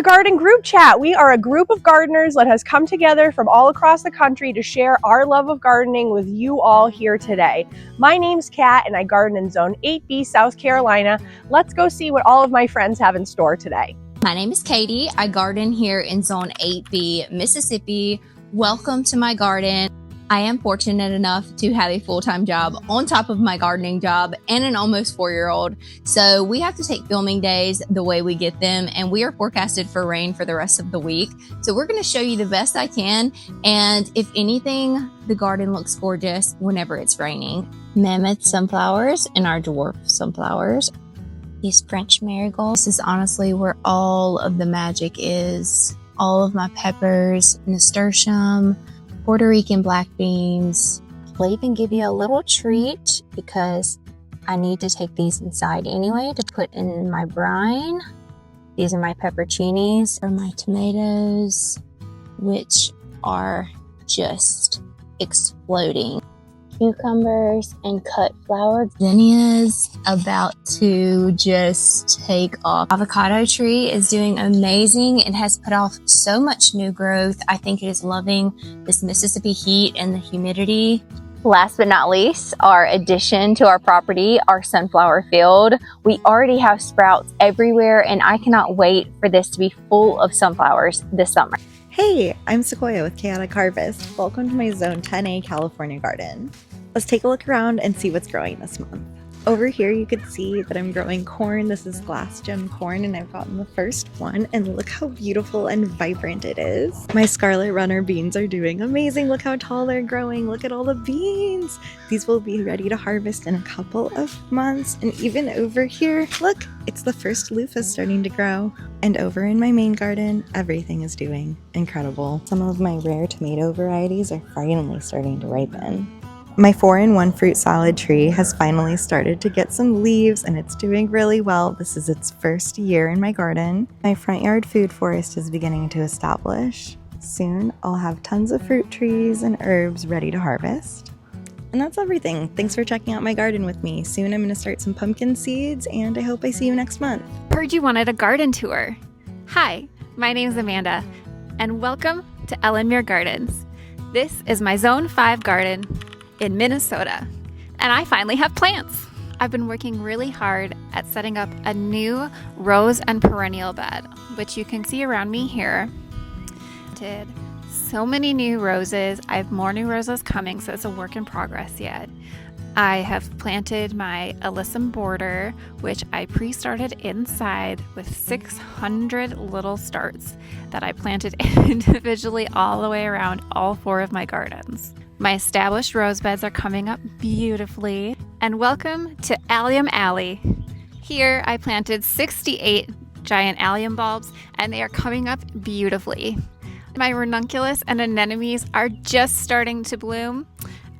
garden group chat. We are a group of gardeners that has come together from all across the country to share our love of gardening with you all here today. My name's Kat and I garden in Zone 8B, South Carolina. Let's go see what all of my friends have in store today. My name is Cady. I garden here in Zone 8B, Mississippi. Welcome to my garden. I am fortunate enough to have a full-time job on top of my gardening job and an almost 4-year-old. So we have to take filming days the way we get them, and we are forecasted for rain for the rest of the week. So we're going to show you the best I can. And if anything, the garden looks gorgeous whenever it's raining. Mammoth sunflowers and our dwarf sunflowers. These French marigolds. This is honestly where all of the magic is. All of my peppers, nasturtium, Puerto Rican black beans. I'll even give you a little treat because I need to take these inside anyway to put in my brine. These are my pepperoncinis, or my tomatoes, which are just exploding. Cucumbers and cut flower. Zinnias about to just take off. Avocado tree is doing amazing. It has put off so much new growth. I think it is loving this Mississippi heat and the humidity. Last but not least, our addition to our property, our sunflower field. We already have sprouts everywhere and I cannot wait for this to be full of sunflowers this summer. Hey, I'm Sekoya with Chaotic Harvest. Welcome to my Zone 10A California garden. Let's take a look around and see what's growing this month. Over here you can see that I'm growing corn. This is glass gem corn and I've gotten the first one, and look how beautiful and vibrant it is. My scarlet runner beans are doing amazing. Look how tall they're growing. Look at all the beans. These will be ready to harvest in a couple of months. And even over here, look, it's the first loofah starting to grow. And over in my main garden, everything is doing incredible. Some of my rare tomato varieties are finally starting to ripen. My 4-in-1 fruit salad tree has finally started to get some leaves and it's doing really well. This is its first year in my garden. My front yard food forest is beginning to establish. Soon I'll have tons of fruit trees and herbs ready to harvest. And that's everything. Thanks for checking out my garden with me. Soon I'm going to start some pumpkin seeds and I hope I see you next month. Heard you wanted a garden tour. Hi, my name's Amanda and welcome to Ellenmere Gardens. This is my Zone 5 garden in Minnesota, and I finally have plants. I've been working really hard at setting up a new rose and perennial bed, which you can see around me here. Did so many new roses. I have more new roses coming, so it's a work in progress yet. I have planted my alyssum border, which I pre-started inside with 600 little starts that I planted individually all the way around all 4 of my gardens. My established rose beds are coming up beautifully. And welcome to Allium Alley. Here I planted 68 giant allium bulbs and they are coming up beautifully. My ranunculus and anemones are just starting to bloom.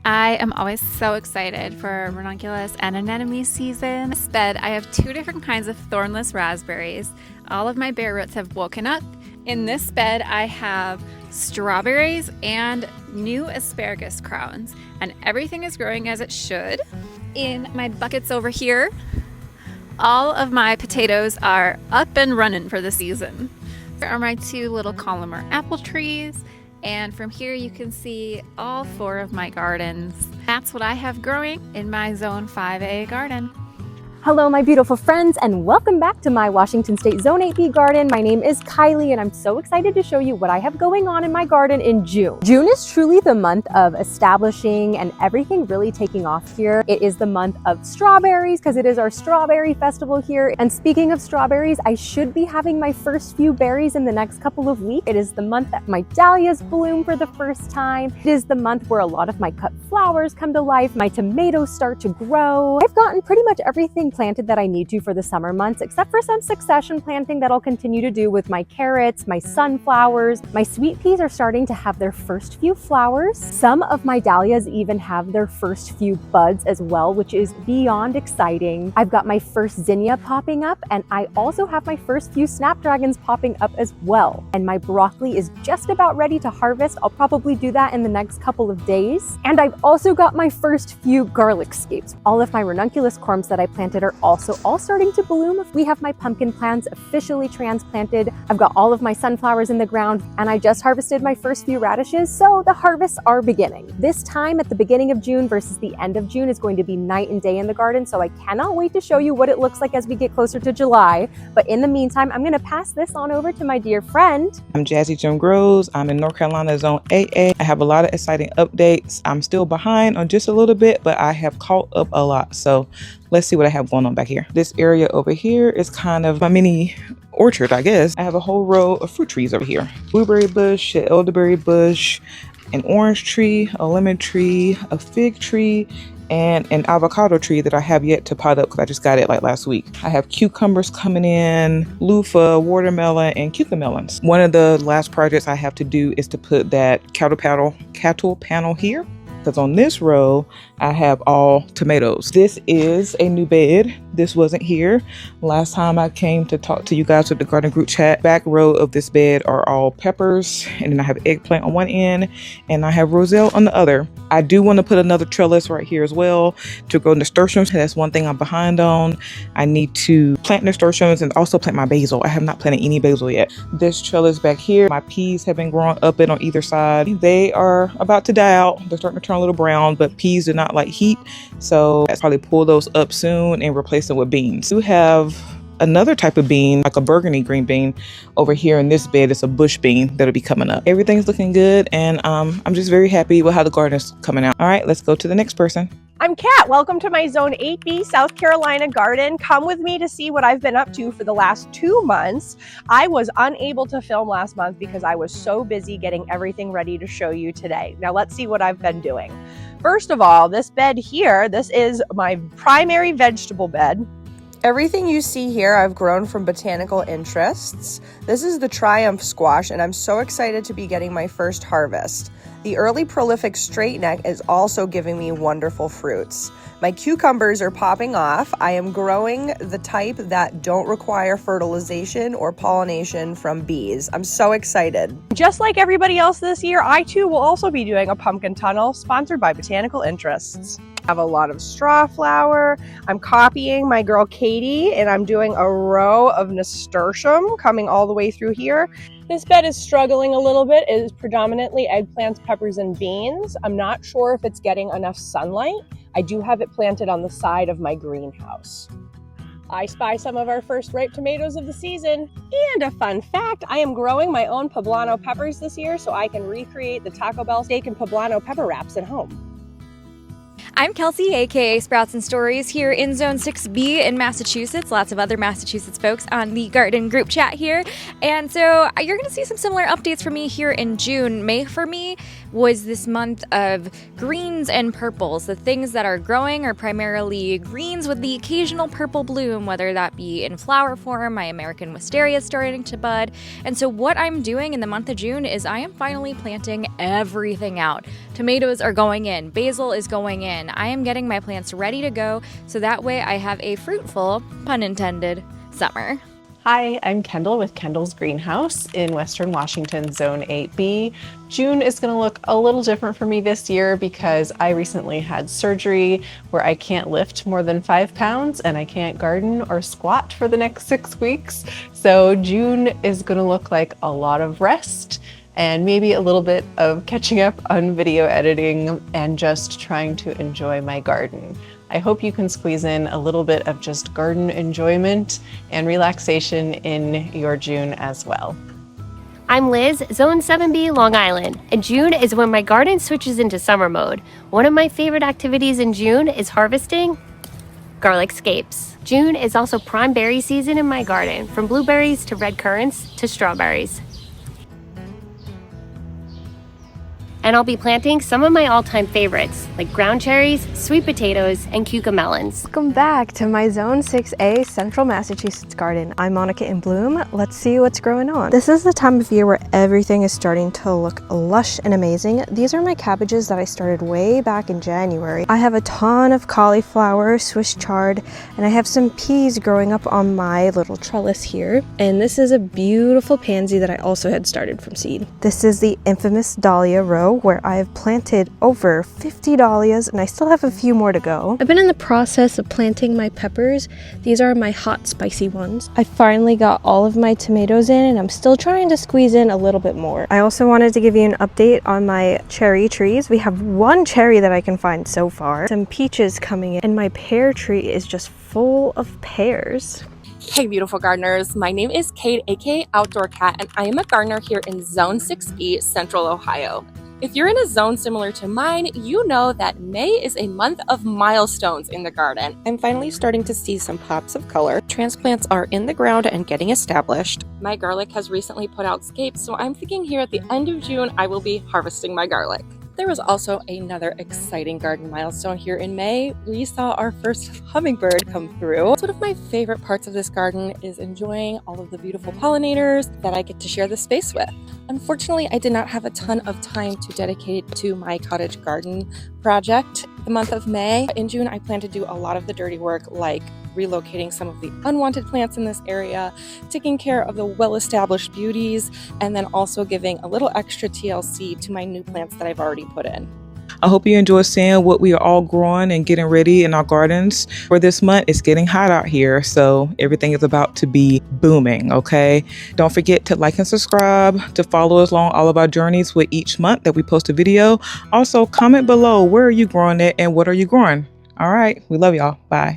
I am always so excited for ranunculus and anemone season. In this bed, I have 2 different kinds of thornless raspberries. All of my bare roots have woken up. In this bed, I have strawberries and new asparagus crowns, and everything is growing as it should. In my buckets over here, all of my potatoes are up and running for the season. There are my 2 little columnar apple trees. And from here you can see all 4 of my gardens. That's what I have growing in my Zone 5A garden. Hello, my beautiful friends, and welcome back to my Washington State Zone 8B garden. My name is Kylie, and I'm so excited to show you what I have going on in my garden in June. June is truly the month of establishing and everything really taking off here. It is the month of strawberries because it is our strawberry festival here. And speaking of strawberries, I should be having my first few berries in the next couple of weeks. It is the month that my dahlias bloom for the first time. It is the month where a lot of my cut flowers come to life. My tomatoes start to grow. I've gotten pretty much everything planted that I need to for the summer months, except for some succession planting that I'll continue to do with my carrots, my sunflowers. My sweet peas are starting to have their first few flowers. Some of my dahlias even have their first few buds as well, which is beyond exciting. I've got my first zinnia popping up, and I also have my first few snapdragons popping up as well. And my broccoli is just about ready to harvest. I'll probably do that in the next couple of days. And I've also got my first few garlic scapes. All of my ranunculus corms that I planted that are also all starting to bloom. We have my pumpkin plants officially transplanted. I've got all of my sunflowers in the ground, and I just harvested my first few radishes, so the harvests are beginning. This time at the beginning of June versus the end of June is going to be night and day in the garden, so I cannot wait to show you what it looks like as we get closer to July. But in the meantime, I'm gonna pass this on over to my dear friend. I'm Jazzy Jim Groves. I'm in North Carolina Zone 8A. I have a lot of exciting updates. I'm still behind on just a little bit, but I have caught up a lot. So let's see what I have going on back here. This area over here is kind of my mini orchard, I guess. I have a whole row of fruit trees over here. Blueberry bush, an elderberry bush, an orange tree, a lemon tree, a fig tree, and an avocado tree that I have yet to pot up because I just got it like last week. I have cucumbers coming in, loofah, watermelon, and cucamelons. One of the last projects I have to do is to put that cattle panel here, because on this row I have all tomatoes. This is a new bed. This wasn't here last time I came to talk to you guys with the garden group chat. Back row of this bed are all peppers, and then I have eggplant on one end and I have roselle on the other. I do want to put another trellis right here as well to grow nasturtiums. That's one thing I'm behind on. I need to plant nasturtiums and also plant my basil. I have not planted any basil yet. This trellis back here, my peas have been growing up and on either side. They are about to die out. They're starting to turn a little brown, but peas do not like heat, so I'll probably pull those up soon and replace them with beans. We have another type of bean, like a burgundy green bean, over here in this bed. It's a bush bean that'll be coming up. Everything's looking good, and I'm just very happy with how the garden is coming out. All right, let's go to the next person. I'm Kat. Welcome to my Zone 8B South Carolina garden. Come with me to see what I've been up to for the last 2 months. I was unable to film last month because I was so busy getting everything ready to show you today. Now let's see what I've been doing. First of all, this bed here, this is my primary vegetable bed. Everything you see here I've grown from botanical interests. This is the Triumph squash, and I'm so excited to be getting my first harvest. The early prolific straight neck is also giving me wonderful fruits. My cucumbers are popping off. I am growing the type that don't require fertilization or pollination from bees. I'm so excited. Just like everybody else this year, I too will also be doing a pumpkin tunnel sponsored by Botanical Interests. I have a lot of straw flower. I'm copying my girl Cady, and I'm doing a row of nasturtium coming all the way through here. This bed is struggling a little bit. It is predominantly eggplants, peppers, and beans. I'm not sure if it's getting enough sunlight. I do have it planted on the side of my greenhouse. I spy some of our first ripe tomatoes of the season. And a fun fact, I am growing my own poblano peppers this year so I can recreate the Taco Bell steak and poblano pepper wraps at home. I'm Kelsey, aka Sprouts and Stories, here in Zone 6B in Massachusetts. Lots of other Massachusetts folks on the garden group chat here. And so you're going to see some similar updates from me here in June. May for me was this month of greens and purples. The things that are growing are primarily greens with the occasional purple bloom, whether that be in flower form. My American wisteria is starting to bud. And so what I'm doing in the month of June is I am finally planting everything out. Tomatoes are going in. Basil is going in. I am getting my plants ready to go so that way I have a fruitful, pun intended, summer. Hi, I'm Kendall with Kendall's Greenhouse in Western Washington, Zone 8B. June is going to look a little different for me this year because I recently had surgery where I can't lift more than 5 pounds and I can't garden or squat for the next 6 weeks. So June is going to look like a lot of rest and maybe a little bit of catching up on video editing and just trying to enjoy my garden. I hope you can squeeze in a little bit of just garden enjoyment and relaxation in your June as well. I'm Liz, Zone 7B, Long Island, and June is when my garden switches into summer mode. One of my favorite activities in June is harvesting garlic scapes. June is also prime berry season in my garden, from blueberries to red currants to strawberries. And I'll be planting some of my all-time favorites, like ground cherries, sweet potatoes, and cucamelons. Welcome back to my Zone 6A Central Massachusetts garden. I'm Manica in bloom. Let's see what's growing on. This is the time of year where everything is starting to look lush and amazing. These are my cabbages that I started way back in January. I have a ton of cauliflower, Swiss chard, and I have some peas growing up on my little trellis here. And this is a beautiful pansy that I also had started from seed. This is the infamous dahlia row. video where I've planted over 50 dahlias and I still have a few more to go. I've been in the process of planting my peppers. These are my hot spicy ones. I finally got all of my tomatoes in and I'm still trying to squeeze in a little bit more. I also wanted to give you an update on my cherry trees. We have one cherry that I can find so far, some peaches coming in, and my pear tree is just full of pears. Hey beautiful gardeners, my name is Cade, aka Outdoor Cat, and I am a gardener here in Zone 6B, Central Ohio. If you're in a zone similar to mine, you know that May is a month of milestones in the garden. I'm finally starting to see some pops of color. Transplants are in the ground and getting established. My garlic has recently put out scapes, so I'm thinking here at the end of June, I will be harvesting my garlic. There was also another exciting garden milestone here in May. We saw our first hummingbird come through. One of my favorite parts of this garden is enjoying all of the beautiful pollinators that I get to share the space with. Unfortunately, I did not have a ton of time to dedicate to my cottage garden project the month of May. In June, I plan to do a lot of the dirty work, like relocating some of the unwanted plants in this area, taking care of the well-established beauties, and then also giving a little extra TLC to my new plants that I've already put in. I hope you enjoy seeing what we are all growing and getting ready in our gardens for this month. It's getting hot out here, so everything is about to be booming, okay? Don't forget to like and subscribe, to follow us along all of our journeys with each month that we post a video. Also, comment below, where are you growing it and what are you growing? All right, we love y'all. Bye.